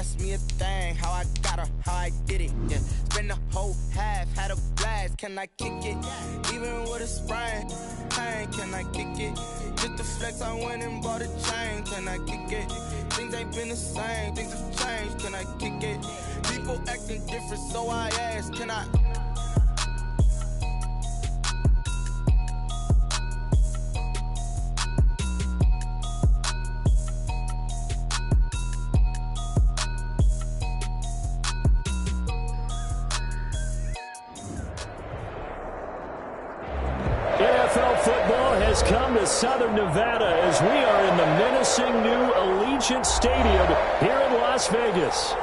ask me a thing, how I got her, how I did it. Yeah, spend the whole half, had a blast. Can I kick it? Even with a sprain, pain, can I kick it? Just to flex, I went and bought a chain. Can I kick it? Things ain't been the same, things have changed. Can I kick it? People acting different, so I ask, can I? NFL football has come to Southern Nevada as we are in the menacing new Allegiant Stadium here in Las Vegas.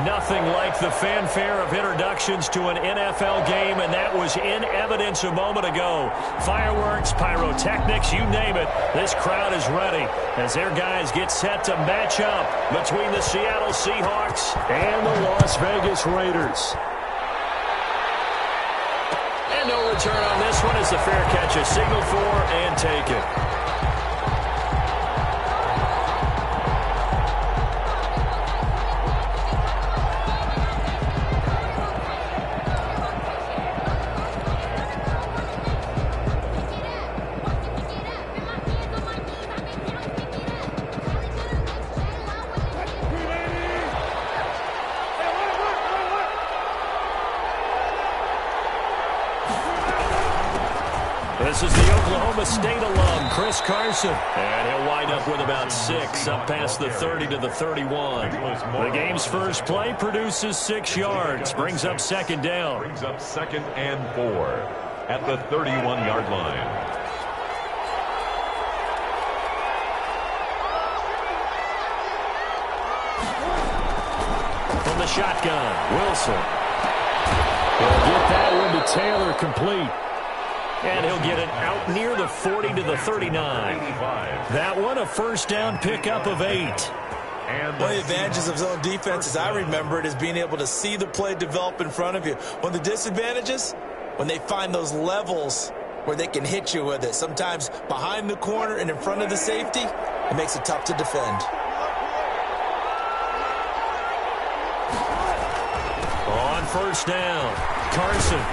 Nothing like the fanfare of introductions to an NFL game, and that was in evidence a moment ago. Fireworks, pyrotechnics, you name it. This crowd is ready as their guys get set to match up between the Seattle Seahawks and the Las Vegas Raiders. And no return on this one as the fair catch is signaled for and taken. This is the Oklahoma State alum, Chris Carson. And he'll wind up with about 6, up past the 30 to the 31. The game's first play produces 6 yards, brings up second down. Brings up 2nd and 4 at the 31-yard line. From the shotgun, Wilson. He'll get that one to Taylor, complete. And he'll get it out near the 40 to the 39. That one, a first down pickup of 8. One of the advantages of zone defense, as I remember it, is being able to see the play develop in front of you. One of the disadvantages, when they find those levels where they can hit you with it, sometimes behind the corner and in front of the safety, it makes it tough to defend. On first down, Carson.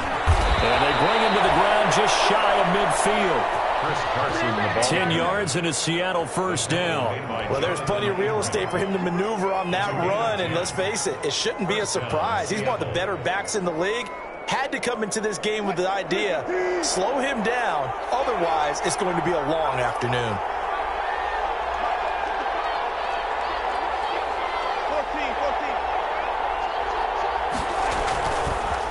And they bring him to the ground just shy of midfield. Chris Carson, the ball. 10 yards and a Seattle first down. Well, there's plenty of real estate for him to maneuver on that run, and let's face it, it shouldn't be a surprise. He's one of the better backs in the league. Had to come into this game with the idea, slow him down, otherwise it's going to be a long afternoon.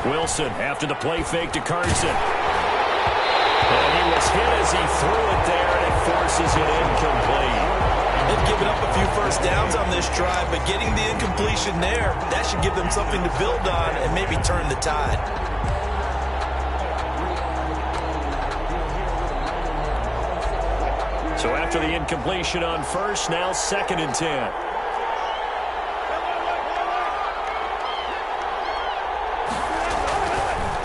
Wilson after the play fake to Carson. And he was hit as he threw it there, and it forces it incomplete. They've given up a few first downs on this drive, but getting the incompletion there, that should give them something to build on and maybe turn the tide. So after the incompletion on first, now 2nd and 10.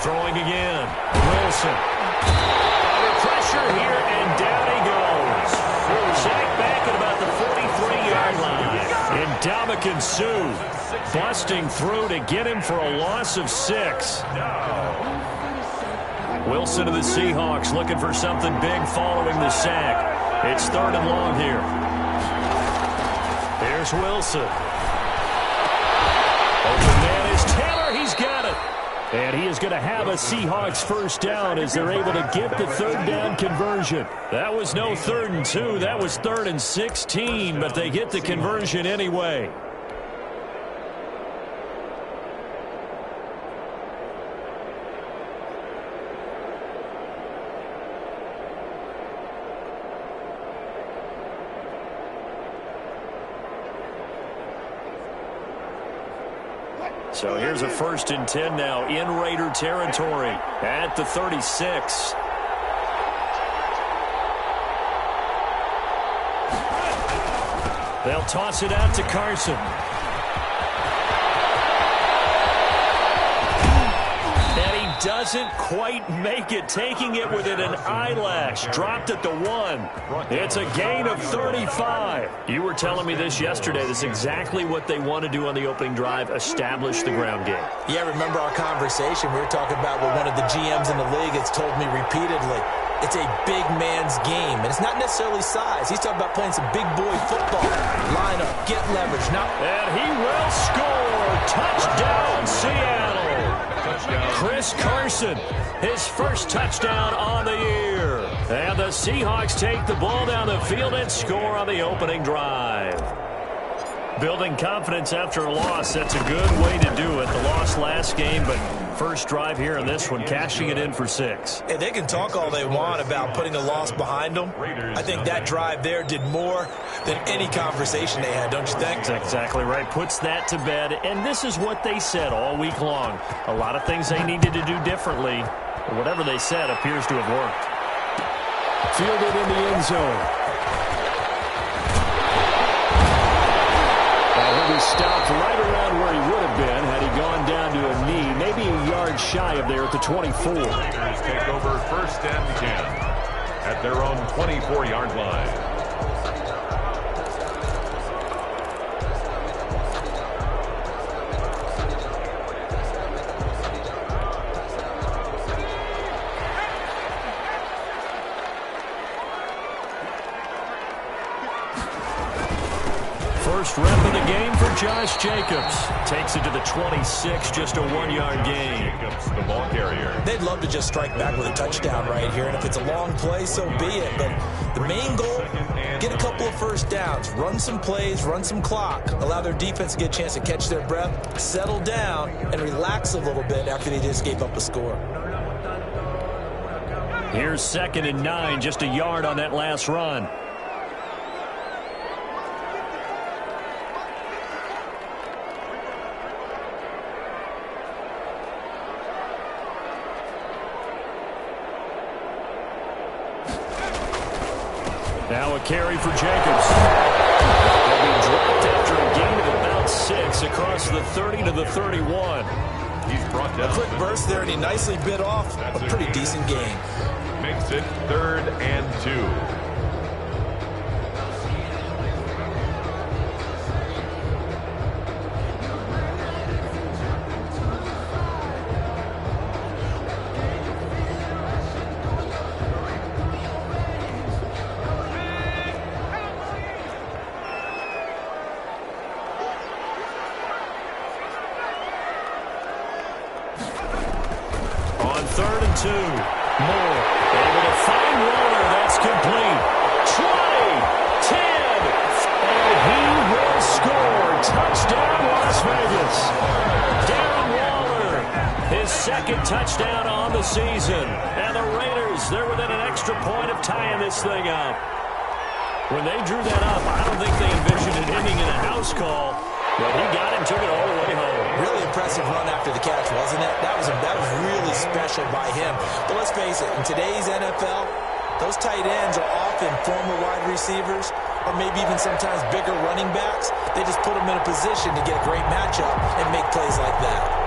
Throwing again. Wilson. Under pressure here, and down he goes. Sacked back at about the 43-yard line. And Ndamukong Suh busting through to get him for a loss of 6. Wilson of the Seahawks looking for something big following the sack. It's 3rd and long here. There's Wilson. Open man is Taylor. He's got it. And he is going to have a Seahawks first down as they're able to get the 3rd down conversion. That was no 3rd and 2. That was 3rd and 16, but they get the conversion anyway. So here's a 1st and 10 now in Raider territory at the 36. They'll toss it out to Carson. And he doesn't quite make it, taking it within an eyelash. Dropped at the 1. It's a gain of 35. You were telling me this yesterday. This is exactly what they want to do on the opening drive, establish the ground game. Yeah, remember our conversation? We were talking about what one of the GMs in the league has told me repeatedly. It's a big man's game, and it's not necessarily size. He's talking about playing some big boy football. Line up, get leverage. And he will score. Touchdown, Seattle. Touchdown. Chris Carson, his first touchdown on the year. And the Seahawks take the ball down the field and score on the opening drive. Building confidence after a loss, that's a good way to do it. The loss last game, but first drive here in this one, cashing it in for 6. Hey, they can talk all they want about putting a loss behind them. I think that drive there did more than any conversation they had, don't you think? That's exactly right. Puts that to bed, and this is what they said all week long. A lot of things they needed to do differently. Whatever they said appears to have worked. Fielded in the end zone. He stopped right around where he would have been had he gone down to a knee, maybe a yard shy of there at the 24. Raiders take over 1st and 10 at their own 24-yard line. First rep of the game for Josh Jacobs. Takes it to the 26, just a 1-yard gain. Jacobs, the ball carrier. They'd love to just strike back with a touchdown right here, and if it's a long play, so be it. But the main goal, get a couple of first downs, run some plays, run some clock, allow their defense to get a chance to catch their breath, settle down, and relax a little bit after they just gave up a score. Here's 2nd and 9, just a yard on that last run. Now a carry for Jacobs. He'll be dropped after a gain of about 6 across the 30 to the 31. He's brought down. A quick burst there, and he nicely bit off a pretty decent gain. Makes it 3rd and 2. Moore able to find Waller. That's complete. 20, 10, and he will score. Touchdown, Las Vegas. Darren Waller, his 2nd touchdown on the season. And the Raiders, they're within an extra point of tying this thing up. When they drew that up, I don't think they envisioned it ending in a house call. But he got it and took it all the way home. Really impressive run after the catch, wasn't it? That was really special by him. But let's face it, in today's NFL, those tight ends are often former wide receivers or maybe even sometimes bigger running backs. They just put them in a position to get a great matchup and make plays like that.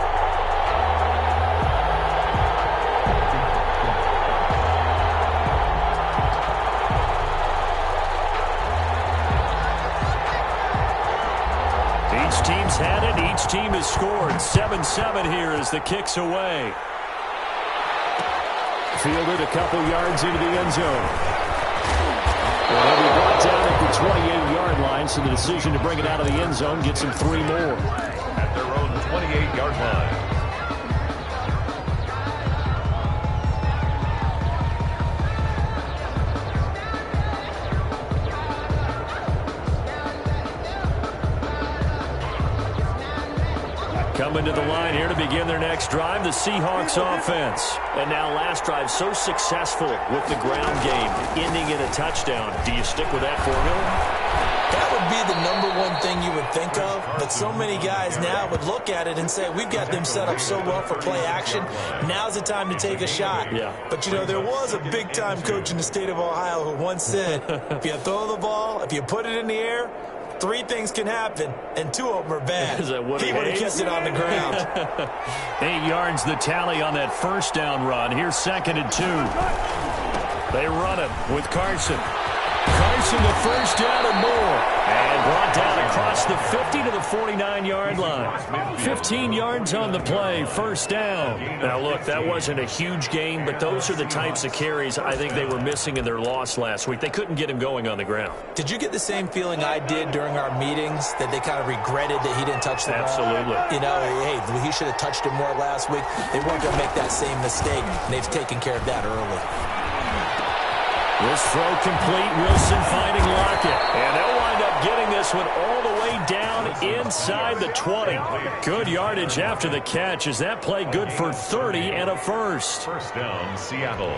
Each team's had it. Each team has scored. 7-7 here as the kick's away. Fielded a couple yards into the end zone. Well, he'll be brought down at the 28-yard line, so the decision to bring it out of the end zone gets him 3 more. At their own 28-yard line. Coming to the line here to begin their next drive, the Seahawks offense. And now last drive so successful with the ground game, ending in a touchdown. Do you stick with that formula? That would be the #1 thing you would think of, but so many guys now would look at it and say, we've got them set up so well for play action, now's the time to take a shot. Yeah. But, you know, there was a big-time coach in the state of Ohio who once said, if you throw the ball, if you put it in the air, Three things can happen, and two of them are bad. He would have kept it on the ground. 8 yards the tally on that first down run. Here's 2nd and 2. They run it with Carson. Carson the first down and more. And brought down across the 50 to the 49-yard line. 15 yards on the play, first down. Now, look, that wasn't a huge gain, but those are the types of carries I think they were missing in their loss last week. They couldn't get him going on the ground. Did you get the same feeling I did during our meetings, that they kind of regretted that he didn't touch the ball? Absolutely. You know, hey, he should have touched it more last week. They weren't going to make that same mistake, and they've taken care of that early. This throw complete, Wilson finding Lockett. And they'll wind up getting this one all the way down inside the 20. Good yardage after the catch. Is that play good for 30 and a first? First down, Seattle.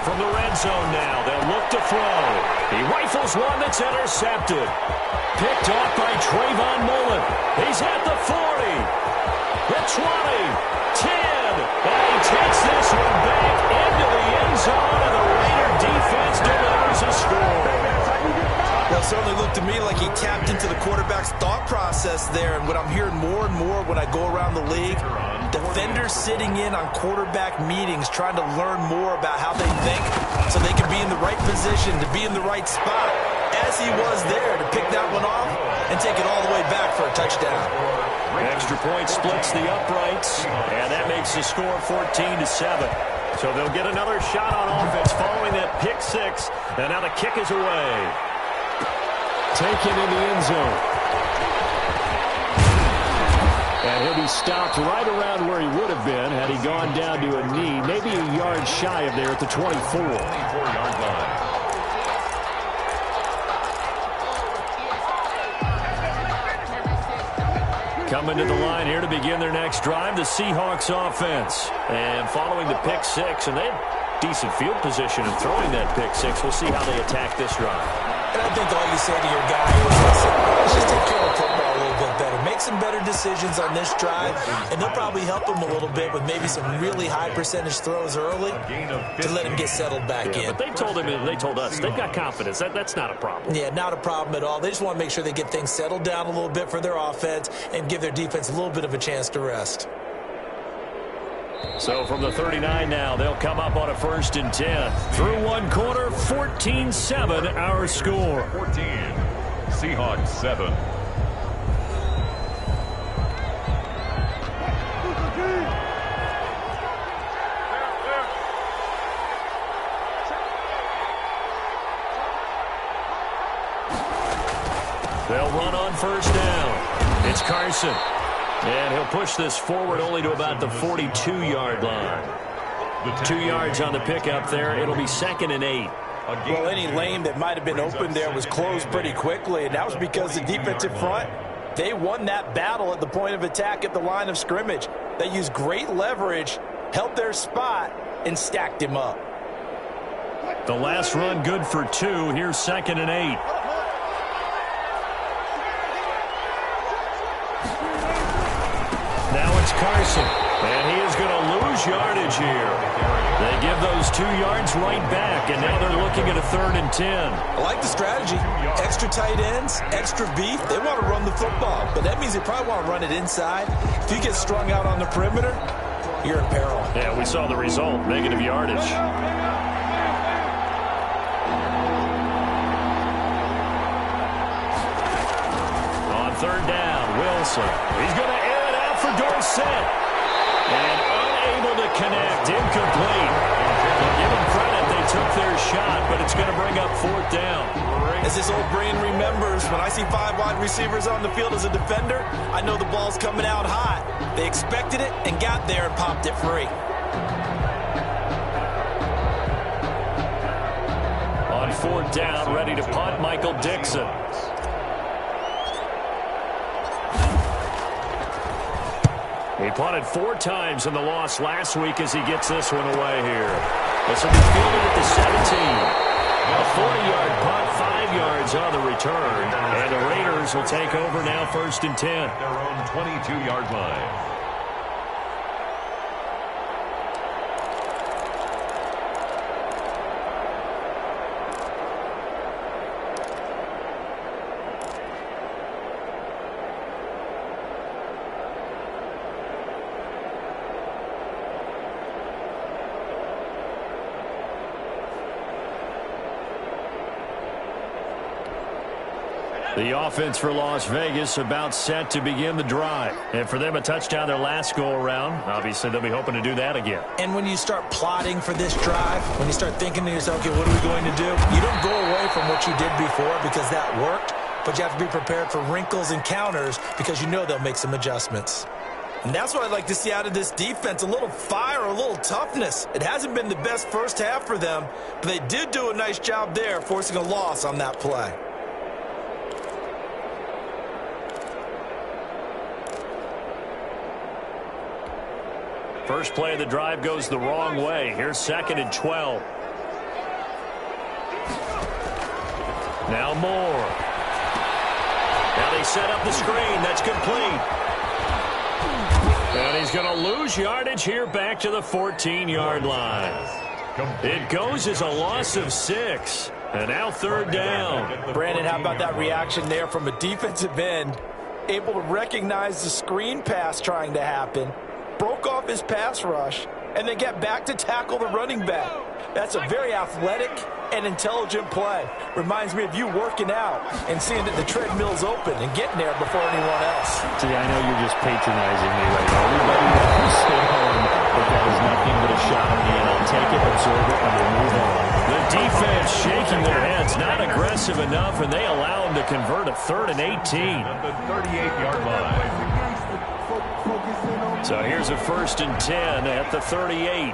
From the red zone now, they'll look to throw. He rifles one that's intercepted. Picked off by Trayvon Mullen. He's at the 40, the 20, 10, and he takes this one back into the end zone, and the Raider defense delivers a score. Well, it certainly looked to me like he tapped into the quarterback's thought process there, and what I'm hearing more and more when I go around the league, defenders sitting in on quarterback meetings trying to learn more about how they think so they can be in the right position to be in the right spot, as he was there to pick that one off and take it all the way back for a touchdown. Extra point splits the uprights, and that makes the score 14-7. So they'll get another shot on offense following that pick six, and now the kick is away. Taken in the end zone. And he'll be stopped right around where he would have been had he gone down to a knee, maybe a yard shy of there at the 24. 24-yard line. Coming to the line here to begin their next drive, the Seahawks offense. And following the pick six, and they had decent field position in throwing that pick six. We'll see how they attack this drive. And I think all you say to your guy is, listen, let's just take care of the football a little bit better. Make some better decisions on this drive, and they'll probably help him a little bit with maybe some really high percentage throws early to let him get settled back in. But they told him, and they told us, they've got confidence. That's not a problem. Yeah, not a problem at all. They just want to make sure they get things settled down a little bit for their offense and give their defense a little bit of a chance to rest. So from the 39 now, they'll come up on a 1st and 10. Through one quarter, 14-7 our score. 14, Seahawks 7. They'll run on 1st down. It's Carson. And he'll push this forward only to about the 42-yard line. 2 yards on the pickup there. It'll be 2nd and 8. Well, any lane that might have been open there was closed pretty quickly, and that was because the defensive front, they won that battle at the point of attack at the line of scrimmage. They used great leverage, held their spot, and stacked him up. The last run good for 2. Here's 2nd and 8. Now it's Carson, and he is going to lose yardage here. They give those 2 yards right back, and now they're looking at a 3rd and 10. I like the strategy. Extra tight ends, extra beef. They want to run the football, but that means they probably want to run it inside. If you get strung out on the perimeter, you're in peril. Yeah, we saw the result, negative yardage. On 3rd down, Wilson. He's going to air it out for Dorsett. And unable to connect, incomplete. Give them credit, they took their shot, but it's going to bring up 4th down. As this old brain remembers, when I see 5 wide receivers on the field as a defender, I know the ball's coming out hot. They expected it and got there and popped it free. On 4th down, ready to punt, Michael Dixon. He punted 4 times in the loss last week as he gets this one away here. This will be fielded at the 17. A 40-yard punt, 5 yards on the return. And the Raiders will take over now, 1st and 10. Their own 22-yard line. The offense for Las Vegas about set to begin the drive. And for them, a touchdown their last go-around. Obviously, they'll be hoping to do that again. And when you start plotting for this drive, when you start thinking to yourself, okay, what are we going to do? You don't go away from what you did before because that worked, but you have to be prepared for wrinkles and counters because you know they'll make some adjustments. And that's what I'd like to see out of this defense, a little fire, a little toughness. It hasn't been the best first half for them, but they did do a nice job there, forcing a loss on that play. First play of the drive goes the wrong way. Here's 2nd and 12. Now Moore. Now they set up the screen. That's complete. And he's going to lose yardage here back to the 14-yard line. It goes as a loss of 6. And now 3rd down. Brandon, how about that reaction there from a defensive end? Able to recognize the screen pass trying to happen. Broke off his pass rush, and then get back to tackle the running back. That's a very athletic and intelligent play. Reminds me of you working out and seeing that the treadmill's open and getting there before anyone else. See, I know you're just patronizing me right now. Everybody knows at home that that is nothing but a shot at me, and I'll take it, absorb it, and we'll move on. The defense shaking their heads, not aggressive enough, and they allow them to convert a 3rd and 18. At the 38-yard line. So here's a 1st and 10 at the 38.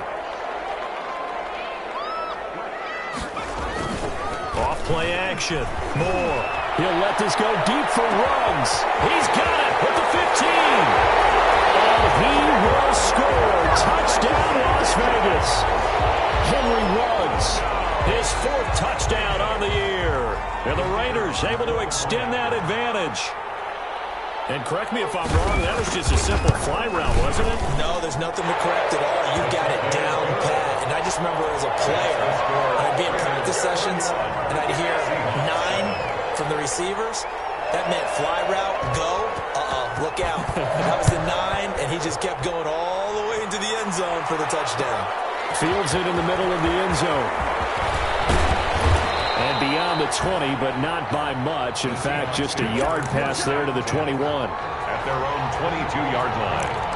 Off play action. Moore. He'll let this go deep for Ruggs. He's got it at the 15. And he will score. Touchdown, Las Vegas. Henry Ruggs. His 4th touchdown on the year. And the Raiders able to extend that advantage. And correct me if I'm wrong, that was just a simple fly route, wasn't it? No, there's nothing to correct at all. You got it down pat. And I just remember as a player, I'd be in practice sessions, and I'd hear 9 from the receivers. That meant fly route, go, look out. That was the 9, and he just kept going all the way into the end zone for the touchdown. Fields it in the middle of the end zone. And beyond the 20, but not by much. In fact, just a yard pass there to the 21. At their own 22-yard line.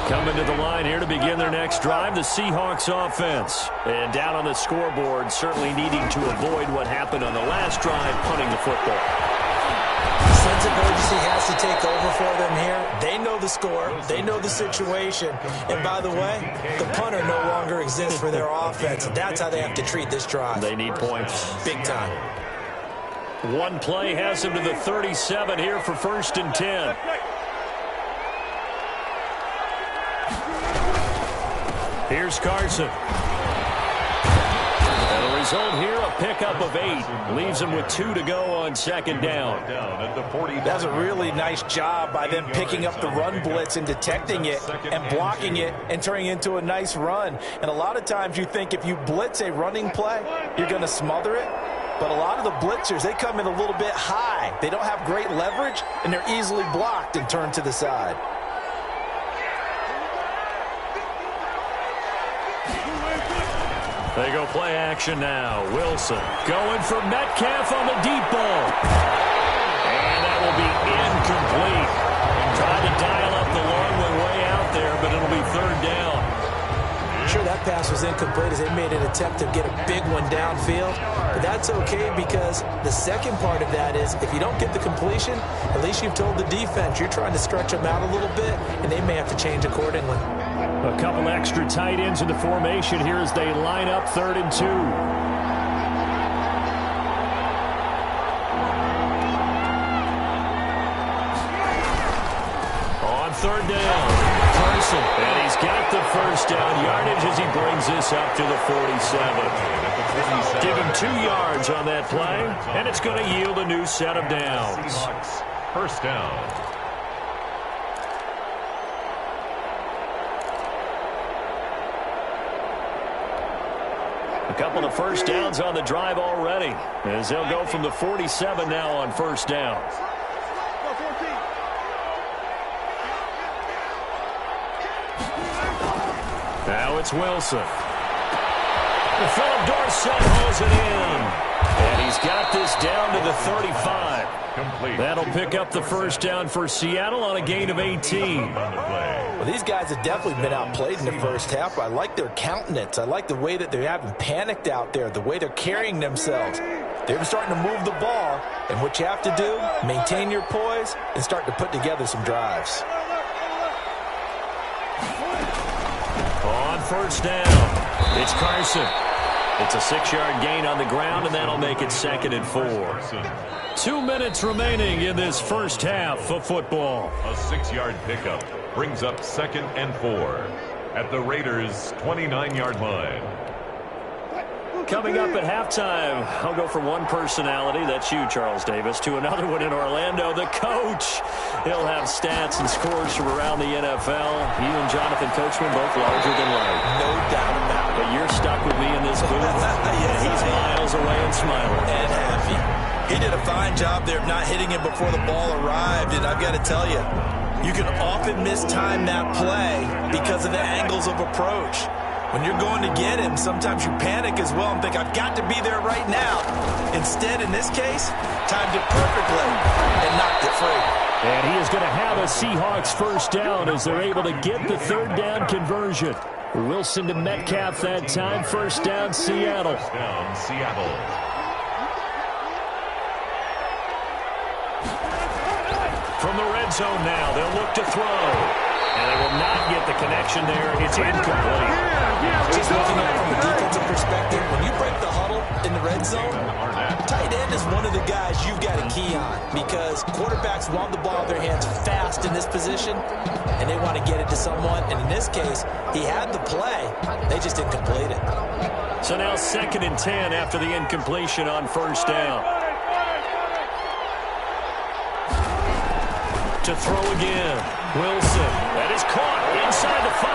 Coming to the line here to begin their next drive, the Seahawks offense. And down on the scoreboard, certainly needing to avoid what happened on the last drive, punting the football. Sense of urgency has to take over for them here. They know the score. They know the situation. And by the way, the punter no longer exists for their offense. That's how they have to treat this drive. They need points. Big time. One play has them to the 37 here for 1st and 10. Here's Carson. And the result here, a pickup of 8. Leaves them with 2 to go on 2nd down. That's a really nice job by them picking up the run blitz and detecting it and blocking it and turning it into a nice run. And a lot of times you think if you blitz a running play, you're going to smother it. But a lot of the blitzers, they come in a little bit high. They don't have great leverage, and they're easily blocked and turned to the side. They go play action now. Wilson going for Metcalf on the deep ball. And that will be incomplete. Tried to dial up the long way out there, but it'll be 3rd down. Sure, that pass was incomplete as they made an attempt to get a big one downfield. But that's okay because the second part of that is if you don't get the completion, at least you've told the defense you're trying to stretch them out a little bit, and they may have to change accordingly. A couple extra tight ends in the formation here as they line up 3rd and 2. On 3rd down. Wilson. And he's got the first down yardage as he brings this up to the 47. Give him 2 yards on that play, and it's going to yield a new set of downs. First down. A couple of first downs on the drive already, as they'll go from the 47 now on first down. Now it's Wilson. Philip Dorsett hauls it in. And he's got this down to the 35. Complete. That'll pick up the first down for Seattle on a gain of 18. Well, these guys have definitely been outplayed in the first half. I like their countenance. I like the way that they haven't panicked out there, the way they're carrying themselves. They're starting to move the ball, and what you have to do, maintain your poise and start to put together some drives. On first down, it's Carson. It's a 6-yard gain on the ground, and that'll make it 2nd and 4. 2 minutes remaining in this first half of football. A 6-yard pickup brings up 2nd and 4 at the Raiders' 29-yard line. Coming up at halftime, I'll go from one personality, that's you, Charles Davis, to another one in Orlando, the coach. He'll have stats and scores from around the NFL. You and Jonathan Coachman both larger than life. No doubt about it. But you're stuck with me in this booth, and he's miles away and smiling. And happy. He did a fine job there of not hitting it before the ball arrived, and I've got to tell you, you can often mistime that play because of the angles of approach. When you're going to get him, sometimes you panic as well and think, I've got to be there right now. Instead, in this case, timed it perfectly and knocked it free. And he is going to have a Seahawks first down as they're able to get the 3rd down conversion. Wilson to Metcalf that time. First down, Seattle. First down, Seattle. From the red zone now, they'll look to throw. And they will not get the connection there. It's incomplete. Just looking at it from a defensive perspective, when you break the huddle in the red zone, tight end is one of the guys you've got to key on because quarterbacks want the ball in their hands fast in this position, and they want to get it to someone. And in this case, he had the play. They just didn't complete it. So now 2nd and 10 after the incompletion on first down. To throw again. Wilson. That is caught inside the 5.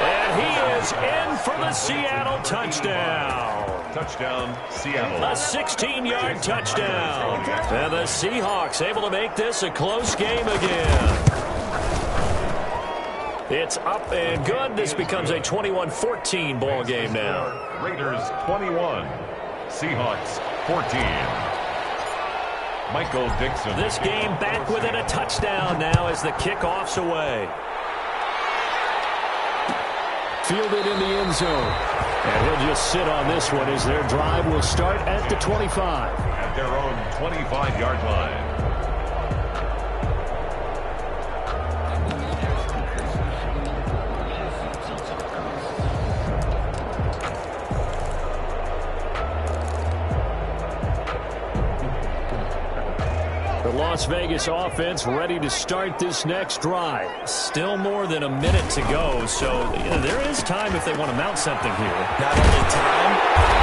And he is in for the Seattle touchdown. Touchdown, Seattle. A 16-yard touchdown. And the Seahawks able to make this a close game again. It's up and good. This becomes a 21-14 ball game now. Raiders 21, Seahawks 14. Michael Dixon. This game back within a touchdown now as the kickoff's away. Fielded in the end zone. And he'll just sit on this one as their drive will start at the 25. At their own 25-yard line. Las Vegas offense ready to start this next drive. Still more than a minute to go, so there is time if they want to mount something here. Not only time,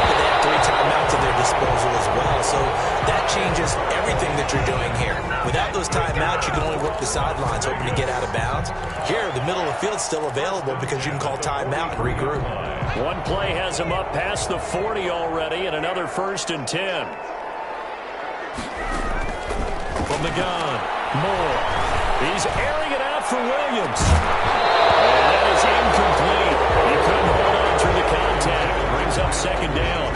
but they have 3 timeouts at their disposal as well, so that changes everything that you're doing here. Without those timeouts, you can only work the sidelines, hoping to get out of bounds. Here, the middle of the field's still available because you can call timeout and regroup. One play has him up past the 40 already, and another 1st and 10. From the gun, Moore. He's airing it out for Williams. And that is incomplete. He couldn't hold on through the contact. Brings up 2nd down.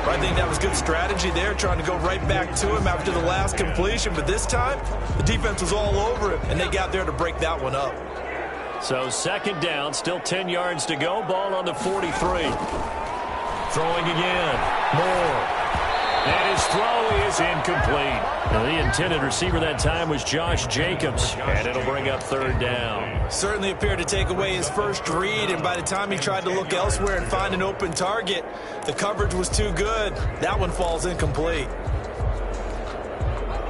I think that was good strategy there, trying to go right back to him after the last completion. But this time, the defense was all over him, and they got there to break that one up. So 2nd down, still 10 yards to go. Ball on the 43. Throwing again, Moore. And his throw is incomplete. Now, the intended receiver that time was Josh Jacobs, and it'll bring up 3rd down. Certainly appeared to take away his first read, and by the time he tried to look elsewhere and find an open target, the coverage was too good. That one falls incomplete.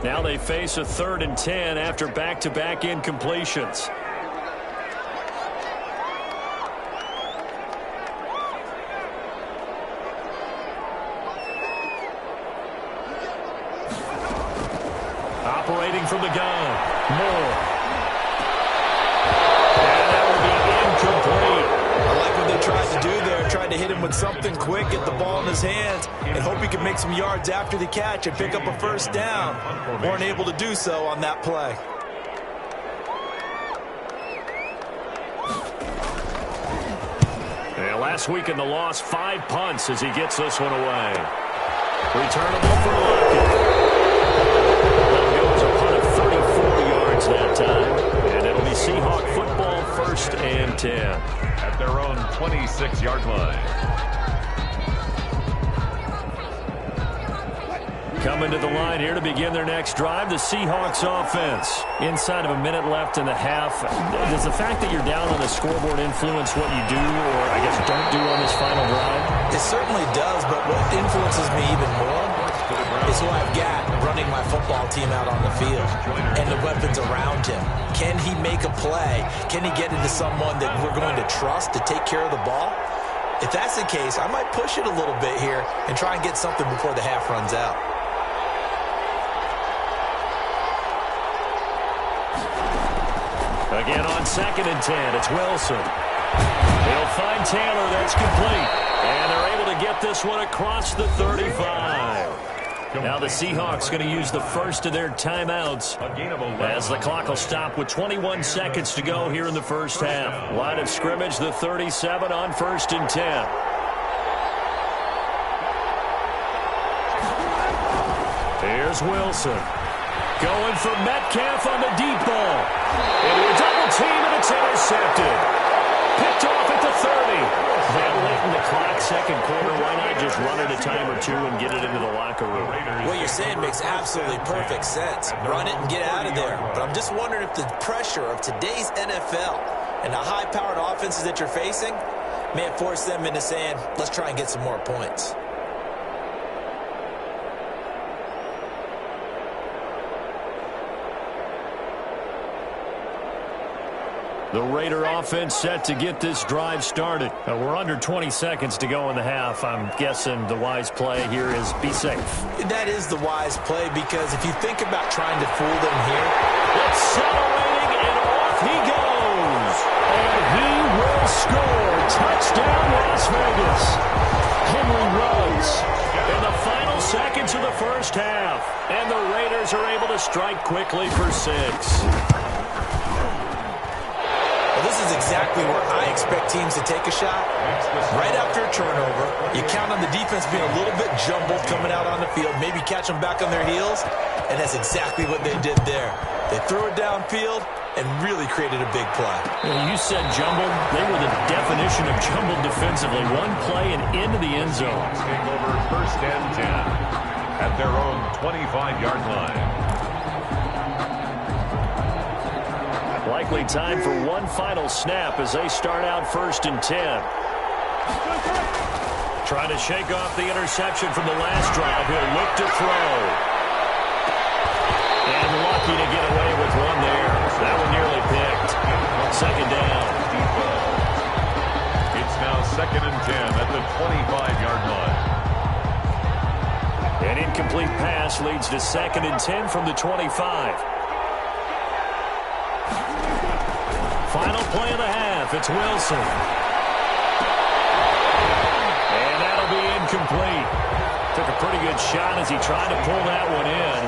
Now they face a 3rd and 10 after back-to-back incompletions. looking from the gun. Moore. And that will be incomplete. I like what they tried to do there. Tried to hit him with something quick, get the ball in his hands, and hope he can make some yards after the catch and pick up a first down. Weren't able to do so on that play. And last week in the loss, 5 punts as he gets this one away. Returnable for Lockett. That goes a punt of 34 yards that time. And it'll be Seahawk football, 1st and 10. At their own 26-yard line. Coming to the line here to begin their next drive, the Seahawks offense. Inside of a minute left in the half. Does the fact that you're down on the scoreboard influence what you do, or I guess don't do on this final drive? It certainly does, but what influences me even more is who I've got running my football team out on the field and the weapons around him. Can he make a play? Can he get into someone that we're going to trust to take care of the ball? If that's the case, I might push it a little bit here and try and get something before the half runs out. Again on 2nd and 10, it's Wilson. They'll find Taylor, that's complete. And they're able to get this one across the 35. Now the Seahawks going to use the first of their timeouts as the clock will stop with 21 seconds to go here in the first half. Line of scrimmage, the 37 on 1st and 10. Here's Wilson. Going for Metcalf on the deep ball. Into a double team, and it's intercepted. Picked off at the 30. That late in the clock, second quarter. Why not just run it a time or two and get it into the locker room? What you're saying makes absolutely perfect sense. Run it and get out of there. But I'm just wondering if the pressure of today's NFL and the high-powered offenses that you're facing may have forced them into saying, let's try and get some more points. The Raider offense set to get this drive started. We're under 20 seconds to go in the half. I'm guessing the wise play here is be safe. That is the wise play, because if you think about trying to fool them here. Accelerating, and off he goes. And he will score. Touchdown, Las Vegas. Henry Ruggs in the final seconds of the first half. And the Raiders are able to strike quickly for 6. This is exactly where I expect teams to take a shot. Right after a turnover, you count on the defense being a little bit jumbled coming out on the field, maybe catch them back on their heels, and that's exactly what they did there. They threw it downfield and really created a big play. You said jumbled. They were the definition of jumbled defensively. One play and into the end zone. Taking over 1st and 10 at their own 25-yard line. Likely time for one final snap as they start out 1st and 10. Trying to shake off the interception from the last drive. He'll look to throw. And lucky to get away with one there. That one nearly picked. 2nd down. It's now 2nd and 10 at the 25-yard line. An incomplete pass leads to 2nd and 10 from the 25. Final play of the half. It's Wilson. And that'll be incomplete. Took a pretty good shot as he tried to pull that one in.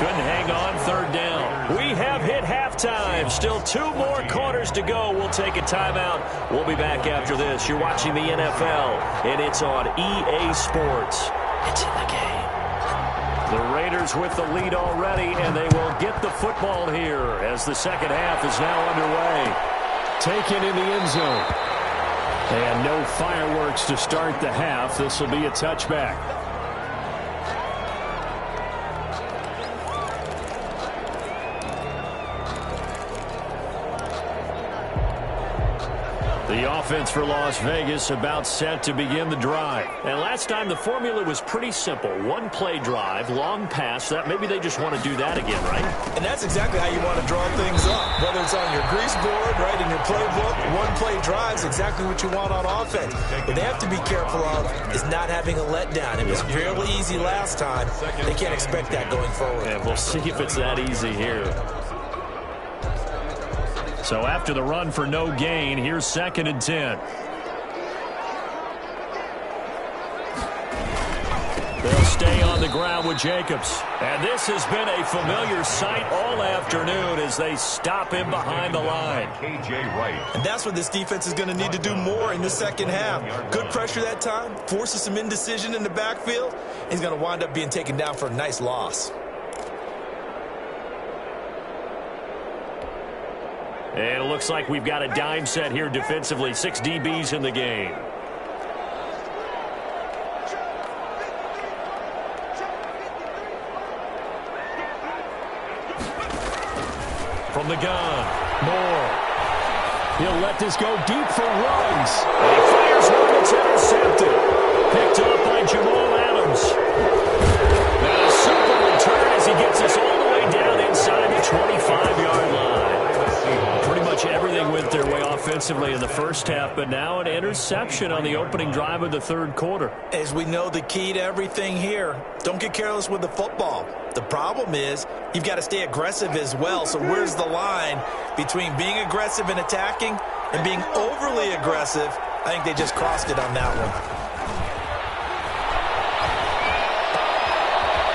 Couldn't hang on. 3rd down. We have hit halftime. Still 2 more quarters to go. We'll take a timeout. We'll be back after this. You're watching the NFL, and it's on EA Sports. It's in the game. The Raiders with the lead already, and they will get the football here as the second half is now underway. Taken in the end zone. And no fireworks to start the half. This will be a touchback. The offense for Las Vegas about set to begin the drive. And last time the formula was pretty simple. One-play drive, long pass. That maybe they just want to do that again, right? And that's exactly how you want to draw things up. Whether it's on your grease board, right, in your playbook, one-play drive is exactly what you want on offense. What they have to be careful of is not having a letdown. It was fairly easy last time. They can't expect that going forward. And we'll see if it's that easy here. So after the run for no gain, here's 2nd and 10. They'll stay on the ground with Jacobs. And this has been a familiar sight all afternoon as they stop him behind the line. And that's what this defense is going to need to do more in the second half. Good pressure that time, forces some indecision in the backfield. He's going to wind up being taken down for a nice loss. And it looks like we've got a dime set here defensively. 6 DBs in the game. From the gun, Moore. He'll let this go deep for runs. And he fires one that's intercepted. Picked up by Jamal Adams. And a super return as he gets us all the way down inside the 25-yard line. Pretty much everything went their way offensively in the first half, but now an interception on the opening drive of the third quarter. As we know, the key to everything here, don't get careless with the football. The problem is you've got to stay aggressive as well. So where's the line between being aggressive and attacking and being overly aggressive? I think they just crossed it on that one.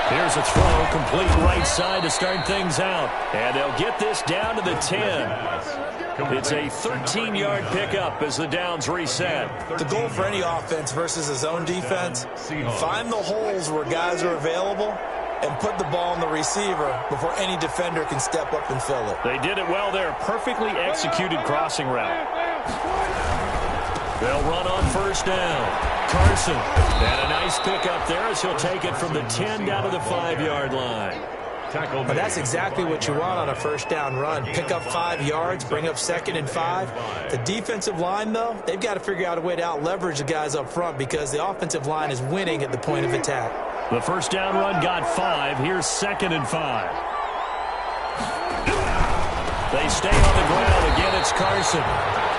Here's a throw, complete right side to start things out. And they'll get this down to the 10. It's a 13-yard pickup as the downs reset. The goal for any offense versus a zone defense, find the holes where guys are available and put the ball on the receiver before any defender can step up and fill it. They did it well there. Perfectly executed crossing route. They'll run on first down. Carson. And a nice pickup there as he'll take it from the 10 down to the 5-yard line. But that's exactly what you want on a first down run. Pick up 5 yards, bring up 2nd and 5. The defensive line, though, they've got to figure out a way to out-leverage the guys up front because the offensive line is winning at the point of attack. The first down run got 5. Here's 2nd and 5. They stay on the ground. Again, it's Carson.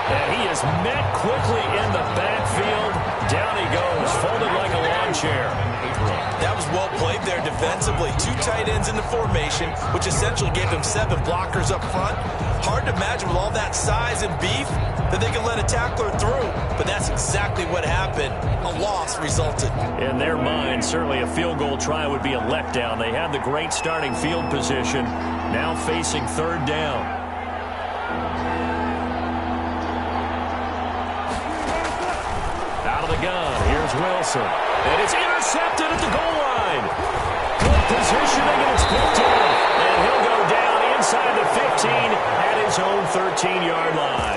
And he is met quickly in the backfield. Down he goes, folded like a lawn chair. That was well played there defensively. 2 tight ends in the formation, which essentially gave them 7 blockers up front. Hard to imagine with all that size and beef that they can let a tackler through. But that's exactly what happened. A loss resulted. In their mind, certainly a field goal try would be a letdown. They had the great starting field position, now facing 3rd down. Out of the gun, here's Wilson. And it's intercepted at the goal line. Good positioning, and it's picked off. And he'll go down inside the 15 at his own 13-yard line.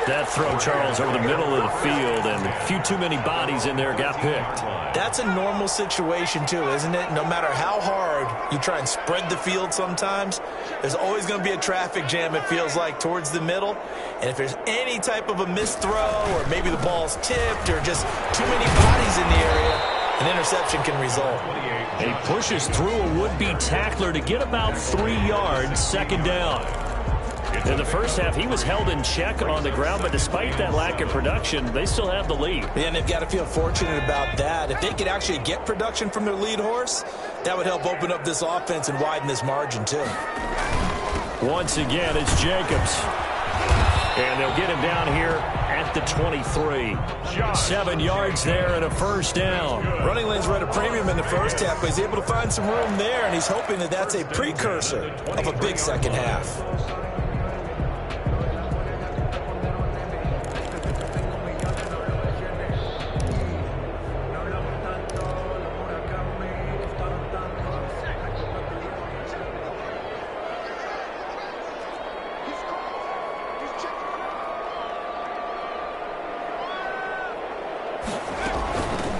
That throw, Charles, over the middle of the field, and a few too many bodies in there got picked. That's a normal situation, too, isn't it? No matter how hard you try and spread the field sometimes, there's always going to be a traffic jam, it feels like, towards the middle. And if there's any type of a missed throw or maybe the ball's tipped or just too many bodies in the area, an interception can result. He pushes through a would-be tackler to get about 3 yards, 2nd down. In the first half, he was held in check on the ground, but despite that lack of production, they still have the lead. Yeah, and they've got to feel fortunate about that. If they could actually get production from their lead horse, that would help open up this offense and widen this margin, too. Once again, it's Jacobs. And they'll get him down here at the 23. 7 yards there and a first down. Running lanes were at a premium in the first half, but he's able to find some room there, and he's hoping that that's a precursor of a big second half.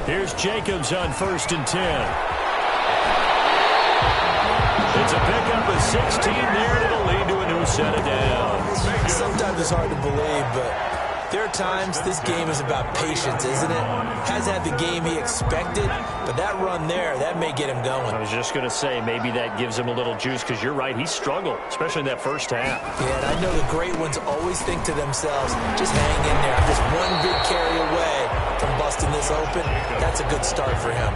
Here's Jacobs on 1st and 10. It's a pickup of 16 there, and it'll lead to a new set of downs. Sometimes it's hard to believe, but There are times this game is about patience, isn't it? Hasn't had the game he expected, but that run there, that may get him going. I was just going to say, maybe that gives him a little juice, because you're right, he struggled, especially in that first half. Yeah, and I know the great ones always think to themselves, just hang in there. I'm just one big carry away from busting this open. That's a good start for him.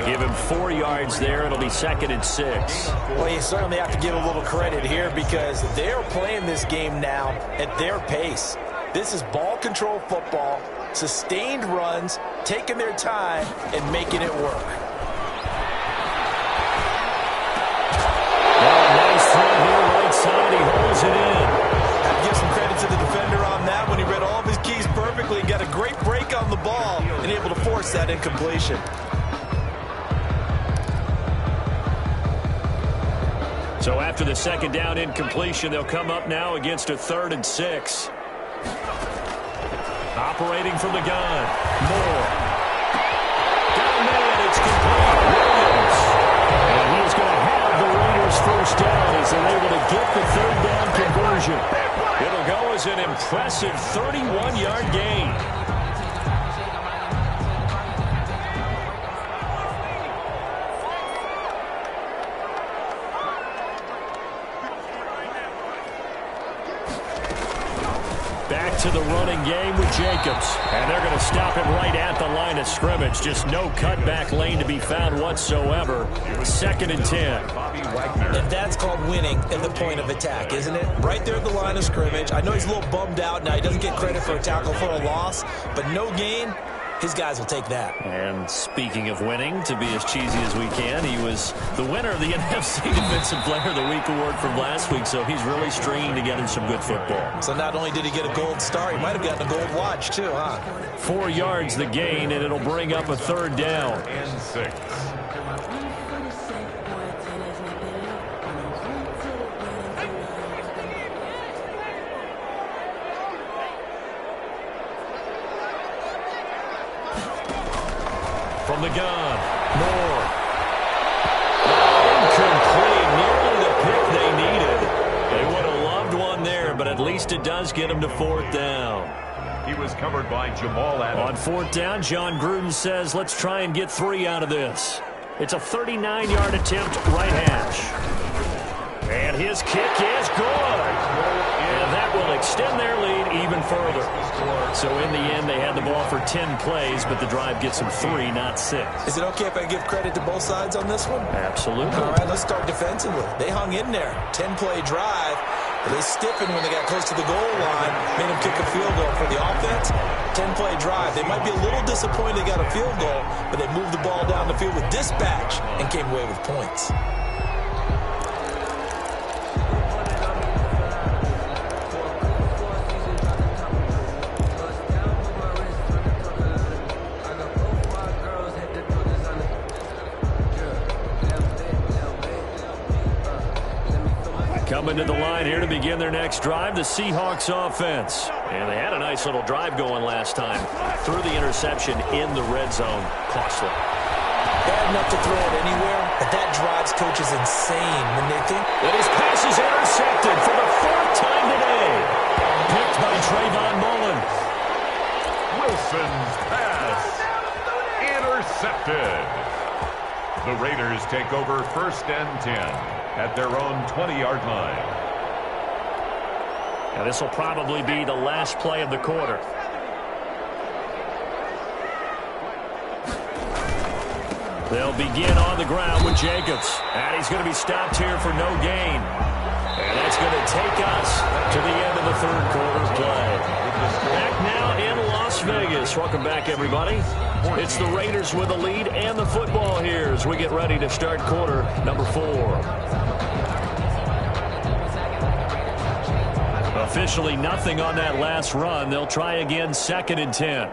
Give him 4 yards there. It'll be 2nd and 6. Well, you certainly have to give a little credit here because they're playing this game now at their pace. This is ball control football, sustained runs, taking their time, and making it work. Nice throw here, right side. He holds it in. Have to give some credit to the defender on that when he read all of his keys perfectly, got a great break on the ball, and able to force that incompletion. So after the 2nd down incompletion, they'll come up now against a 3rd and 6. Operating from the gun. Moore. Down there, it's complete. Williams. And he is going to have the Raiders first down as they're able to get the 3rd down conversion. It'll go as an impressive 31-yard gain. Back to the running game with Jacobs. And they're going to stop him right at the line of scrimmage. Just no cutback lane to be found whatsoever. 2nd and 10. And that's called winning at the point of attack, isn't it? Right there at the line of scrimmage. I know he's a little bummed out now. He doesn't get credit for a tackle for a loss. But no gain, his guys will take that. And speaking of winning, to be as cheesy as we can, he was the winner of the NFC Defensive Player of the Week award from last week, so he's really stringing together some good football. So not only did he get a gold star, he might have gotten a gold watch too, huh? 4 yards the gain, and it'll bring up a 3rd down. And 6. From the gun, Moore. Incomplete, nearly the pick they needed. They would have loved one there, but at least it does get them to 4th down. He was covered by Jamal Adams. On 4th down, John Gruden says, let's try and get 3 out of this. It's a 39-yard attempt, right hash. And his kick is good. And that will extend their lead even further. So in the end, they had the ball for 10 plays, but the drive gets them 3, not 6. Is it okay if I give credit to both sides on this one? Absolutely. All right, let's start defensively. They hung in there. 10-play drive. But they stiffened when they got close to the goal line, made them kick a field goal for the offense. 10-play drive. They might be a little disappointed they got a field goal, but they moved the ball down the field with dispatch and came away with points. Coming to the line here to begin their next drive, the Seahawks offense. And they had a nice little drive going last time. Threw the interception in the red zone. Costly. Bad enough to throw it anywhere, but that drives coaches insane when they think. And his pass is intercepted for the 4th time today. Picked by Trayvon Mullen. Wilson's pass intercepted. The Raiders take over 1st and 10 at their own 20-yard line. Now this will probably be the last play of the quarter. They'll begin on the ground with Jacobs. And he's going to be stopped here for no gain. And that's going to take us to the end of the 3rd quarter play. Back now in Las Vegas. Welcome back, everybody. It's the Raiders with the lead and the football here as we get ready to start quarter number 4. Officially nothing on that last run. They'll try again, 2nd and 10.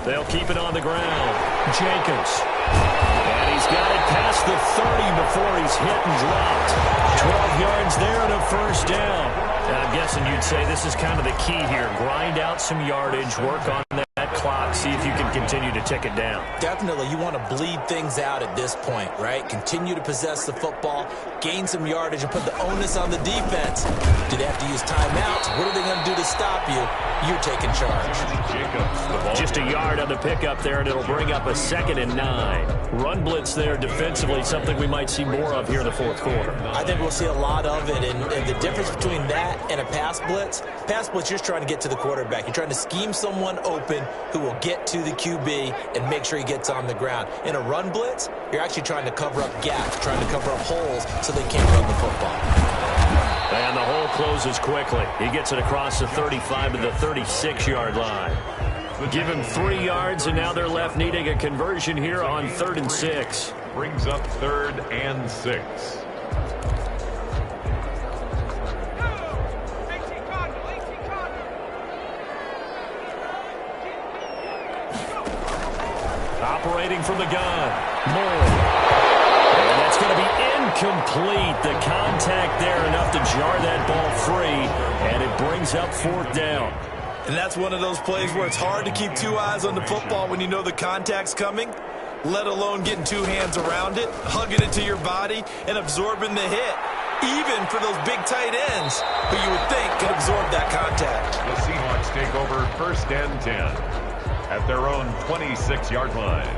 They'll keep it on the ground. Jacobs. And he's got it past the 30 before he's hit and dropped. 12 yards there and a 1st down. And I'm guessing you'd say this is kind of the key here. Grind out some yardage, work on that clock, see if you can continue to tick it down. Definitely, you want to bleed things out at this point, right? Continue to possess the football, gain some yardage, and put the onus on the defense. Do they have to use timeouts? What are they going to do to stop you? You're taking charge. Just a yard on the pickup there, and it'll bring up a 2nd and 9. Run blitz there defensively, something we might see more of here in the fourth quarter. I think we'll see a lot of it, and the difference between that and a pass blitz, you're just trying to get to the quarterback. You're trying to scheme someone open who will get to the QB and make sure he gets on the ground. In a run blitz, you're actually trying to cover up gaps, trying to cover up holes so they can't run the football. And the hole closes quickly. He gets it across the 35 to the 36-yard line. Give him 3 yards, and now they're left needing a conversion here on 3rd and 6. Brings up 3rd and 6. Operating from the gun. Moore. And that's going to be incomplete. The contact there enough to jar that ball free, and it brings up 4th down. And that's one of those plays where it's hard to keep 2 eyes on the football when you know the contact's coming, let alone getting 2 hands around it, hugging it to your body, and absorbing the hit, even for those big tight ends who you would think could absorb that contact. The Seahawks take over 1st and 10 at their own 26-yard line.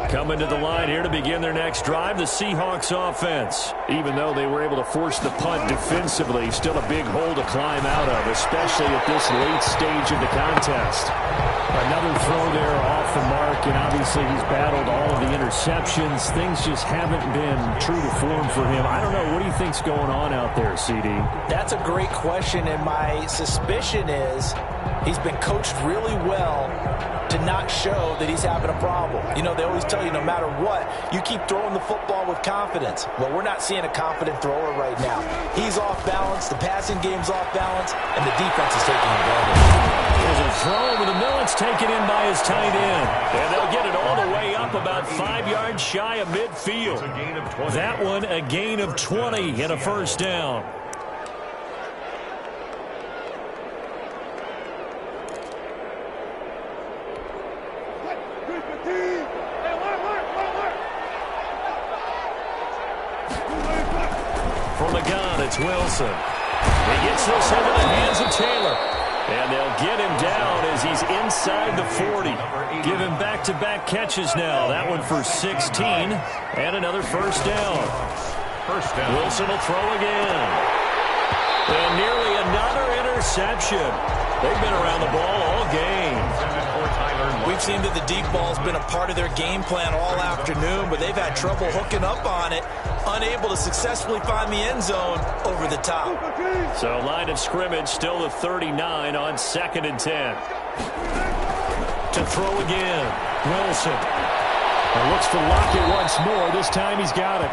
Coming to the line here to begin their next drive, the Seahawks offense. Even though they were able to force the punt defensively, still a big hole to climb out of, especially at this late stage of the contest. Another throw there off the mark, and obviously he's battled all of the interceptions. Things just haven't been true to form for him. I don't know. What do you think's going on out there, CD? That's a great question, and my suspicion is he's been coached really well to not show that he's having a problem. You know, they always tell you no matter what, you keep throwing the football with confidence. Well, we're not seeing a confident thrower right now. He's off balance, the passing game's off balance, and the defense is taking advantage. There's a throw over the middle. It's taken in by his tight end. And they'll get it all the way up about 5 yards shy of midfield. That one a gain of 20 and a 1st down. From the gun, it's Wilson. He gets this into the hands of Taylor. And they'll get him down as he's inside the 40. Give him back-to-back catches now. That one for 16 and another 1st down. Wilson will throw again. And nearly another interception. They've been around the ball all game. We've seen that the deep ball's been a part of their game plan all afternoon, but they've had trouble hooking up on it, unable to successfully find the end zone over the top. So line of scrimmage still the 39 on 2nd and 10. To throw again, Wilson. And looks to lock it once more. This time he's got it.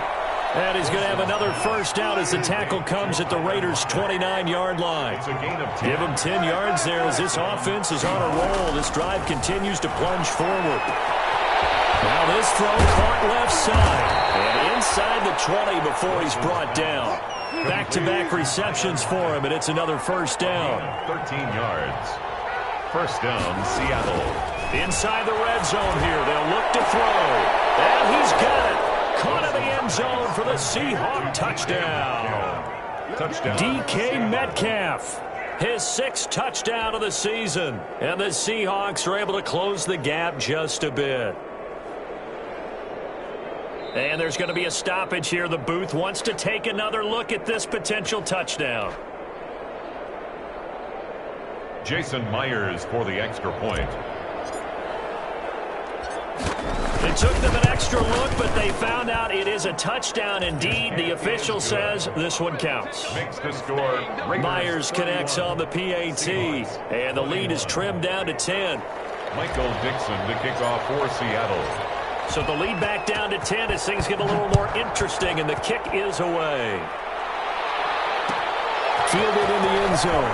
And he's going to have another 1st down as the tackle comes at the Raiders' 29-yard line. Give him 10 yards there as this offense is on a roll. This drive continues to plunge forward. Now this throw caught left side. And inside the 20 before he's brought down. Back-to-back receptions for him, and it's another 1st down. 13 yards. 1st down, Seattle. Inside the red zone here. They'll look to throw. And he's got it. Caught in the end zone for the Seahawk touchdown. DK Metcalf, his 6th touchdown of the season. And the Seahawks are able to close the gap just a bit. And there's going to be a stoppage here. The booth wants to take another look at this potential touchdown. Jason Myers for the extra point. It took them an extra look, but they found out it is a touchdown indeed. The official says this one counts. Makes the score. Myers connects on the PAT, and the lead is trimmed down to 10. Michael Dixon to kick off for Seattle. So the lead back down to 10 as things get a little more interesting, and the kick is away. Fielded in the end zone.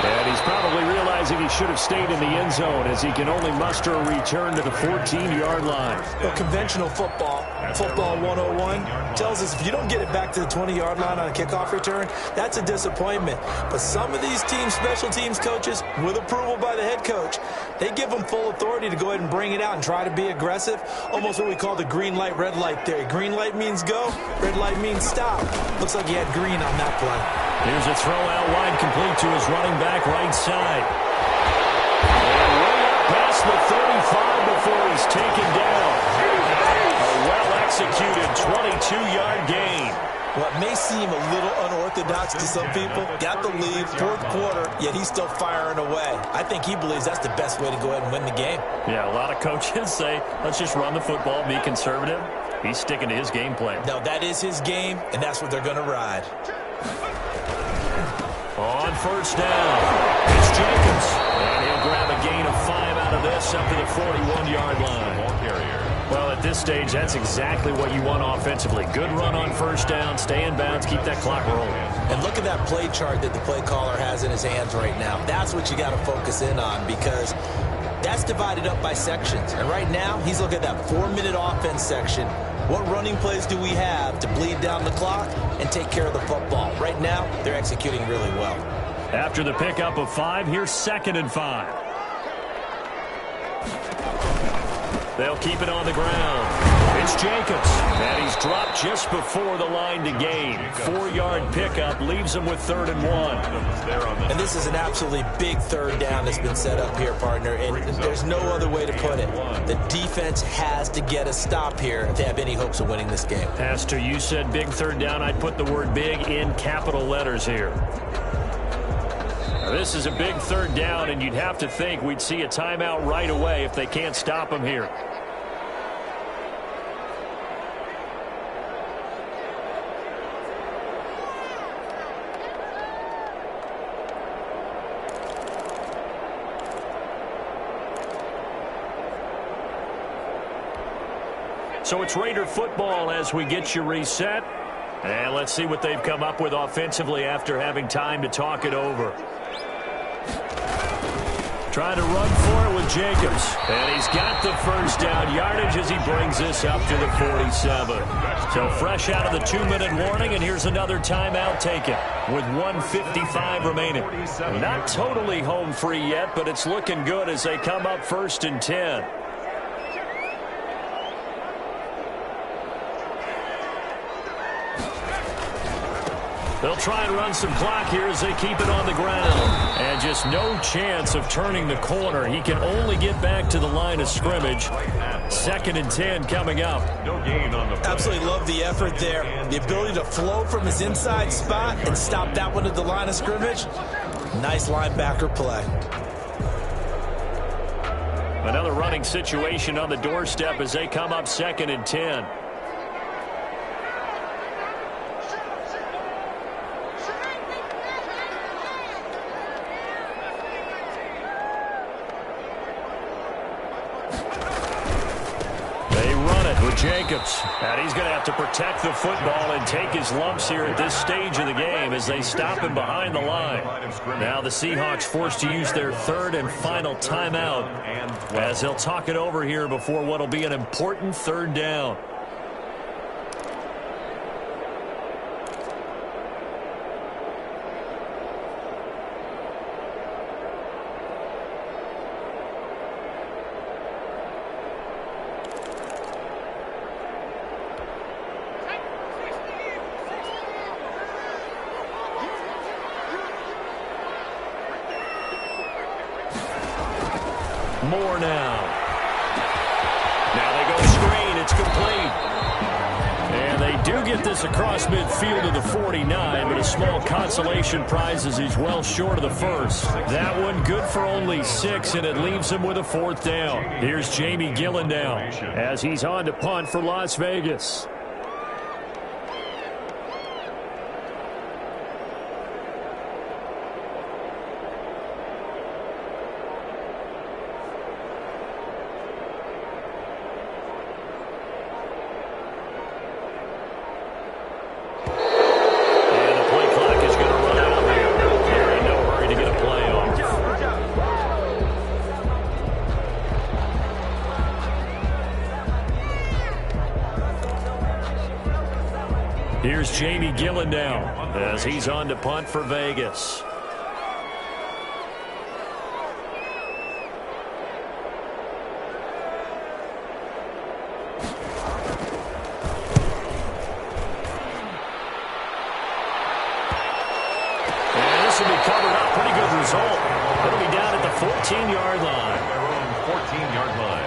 And he's He's probably realizing he should have stayed in the end zone as he can only muster a return to the 14-yard line. Well, conventional football 101, tells us if you don't get it back to the 20-yard line on a kickoff return, that's a disappointment. But some of these teams, special teams coaches, with approval by the head coach, they give them full authority to go ahead and bring it out and try to be aggressive, almost what we call the green light, red light theory. Green light means go, red light means stop. Looks like he had green on that play. Here's a throw out wide, complete to his running back right side. And way up past the 35 before he's taken down. A well-executed 22-yard gain. What may seem a little unorthodox to some people, got the lead, fourth quarter, yet he's still firing away. I think he believes that's the best way to go ahead and win the game. Yeah, a lot of coaches say, let's just run the football, be conservative. He's sticking to his game plan. No, that is his game, and that's what they're going to ride. On first down, it's Jacobs. And he'll grab a gain of 5 out of this up to the 41-yard line. Ball carrier. Well, at this stage, that's exactly what you want offensively. Good run on first down, stay in bounds, keep that clock rolling. And look at that play chart that the play caller has in his hands right now. That's what you got to focus in on, because that's divided up by sections. And right now, he's looking at that 4-minute offense section. What running plays do we have to bleed down the clock and take care of the football? Right now, they're executing really well. After the pickup of 5, here's 2nd and 5. They'll keep it on the ground. It's Jacobs, and he's dropped just before the line to gain. 4-yard pickup leaves him with 3rd and 1. And this is an absolutely big third down that's been set up here, partner, and there's no other way to put it. The defense has to get a stop here if they have any hopes of winning this game. Pastor, you said big third down. I'd put the word big in capital letters here. Now, this is a big third down, and you'd have to think we'd see a timeout right away if they can't stop him here. So it's Raider football as we get you reset. And let's see what they've come up with offensively after having time to talk it over. Trying to run for it with Jacobs. And he's got the first down yardage as he brings this up to the 47. So fresh out of the 2-minute warning, and here's another timeout taken with 1:55 remaining. Not totally home free yet, but it's looking good as they come up 1st and 10. They'll try and run some clock here as they keep it on the ground. And just no chance of turning the corner. He can only get back to the line of scrimmage. 2nd and 10 coming up. No gain on the play. Absolutely love the effort there. The ability to flow from his inside spot and stop that one at the line of scrimmage. Nice linebacker play. Another running situation on the doorstep as they come up 2nd and 10. Jacobs, and he's going to have to protect the football and take his lumps here at this stage of the game as they stop him behind the line. Now the Seahawks forced to use their 3rd and final timeout as they'll talk it over here before what will be an important 3rd down. More now. Now they go screen. It's complete. And they do get this across midfield to the 49, but a small consolation prize as he's well short of the first. That one good for only 6, and it leaves him with a 4th down. Here's Jamie Gillen now as he's on to punt for Las Vegas. is Jamie Gillen now as he's on to punt for Vegas. And this will be covered up. Pretty good result. It'll be down at the 14-yard line. 14-yard line.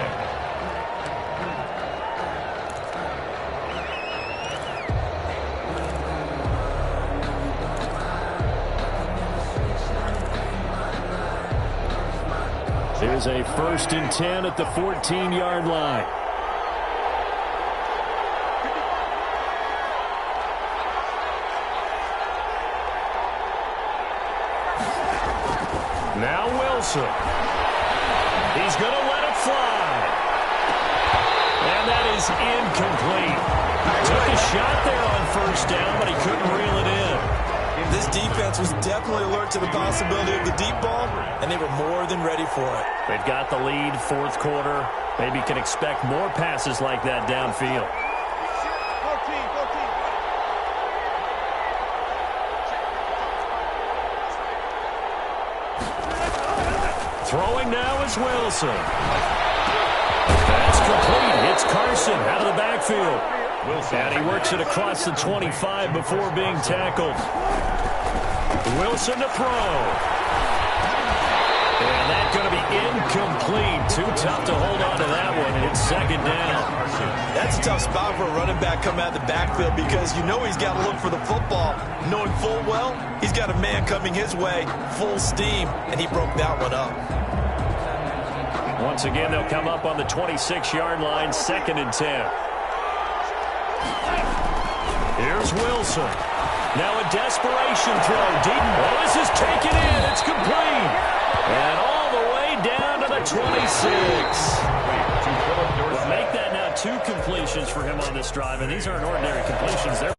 Here's a 1st and 10 at the 14-yard line. Now Wilson. He's going to let it fly. And that is incomplete. Took a shot there on 1st down, but he couldn't reel it in. This defense was definitely alert to the possibility of the deep ball, and they were more than ready for it. They've got the lead, 4th quarter. Maybe can expect more passes like that downfield. Throwing now is Wilson. That's complete. It's Carson out of the backfield. And he works it across the 25 before being tackled. Wilson to throw. And that's going to be incomplete. Too tough to hold on to that one. It's 2nd down. That's a tough spot for a running back coming out of the backfield because you know he's got to look for the football, knowing full well he's got a man coming his way, full steam, and he broke that one up. Once again, they'll come up on the 26-yard line, 2nd and 10. Here's Wilson. Now a desperation throw. Deep. Oh, this is taken in. It's complete. And all the way down to the 26. Well, make that now 2 completions for him on this drive, and these aren't ordinary completions. They're